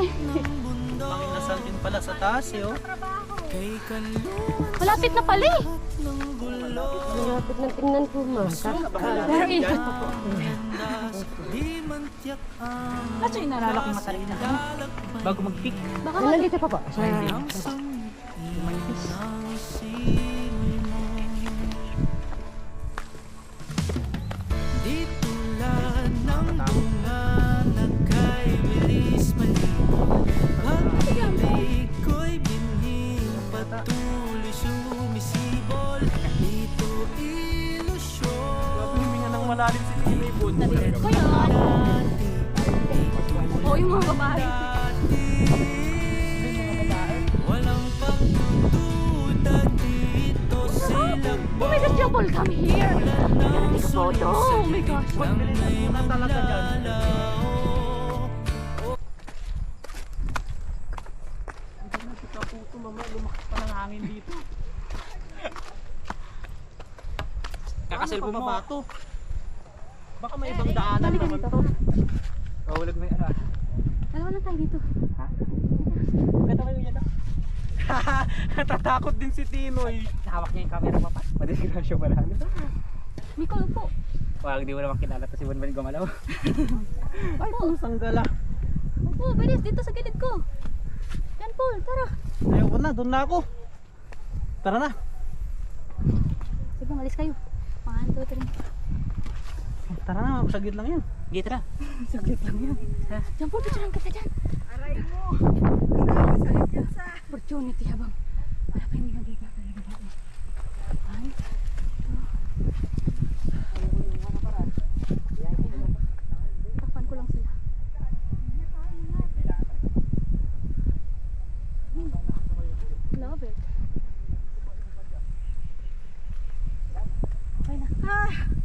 Ang inasal din pala sa taas eh, oh. Malapit na pala eh. Malapit na tingnan ko, ma. Pero ikot pa po. Kaso inarala kong matarik na bago mag-pick. Baka Nandito pa po. Sa... Huminga ng malalim si Tinoy Bun. narinig ko yan. Oo, yung mga babae. Oh my gosh, Jopol, come here. I gotta take a photo. Oh my gosh. Muna talaga dyan. Lumakas pa ng hangin dito. Kakaselfon mo. Bato. Baka may ibang daanan Halika naman dito. to. Kahulag mo yung ara. Dalawa lang tayo dito. Ganda kayo yan ah. Natatakot din si Tinoy. Nahawak niya yung camera pa pa. Madisgrasya pala. Nicole po. Wag di mo naman kilala to si Bonban gumalaw. Ay, pusang gala. Opo, bilis dito sa gilid ko. Yan, Paul, tara. Ayoko na, doon na ako. Tara na. Sige, malis kayo. 1, 2, 3. Tara na, saglit lang yan. Gita na. Saglit lang yan. Diyan, Paul, picturean kita dyan. Aray mo! Opportunity habang wala pa yung nagiging talaga dito. 1. Takpan ko lang sila. Love it. Okay na.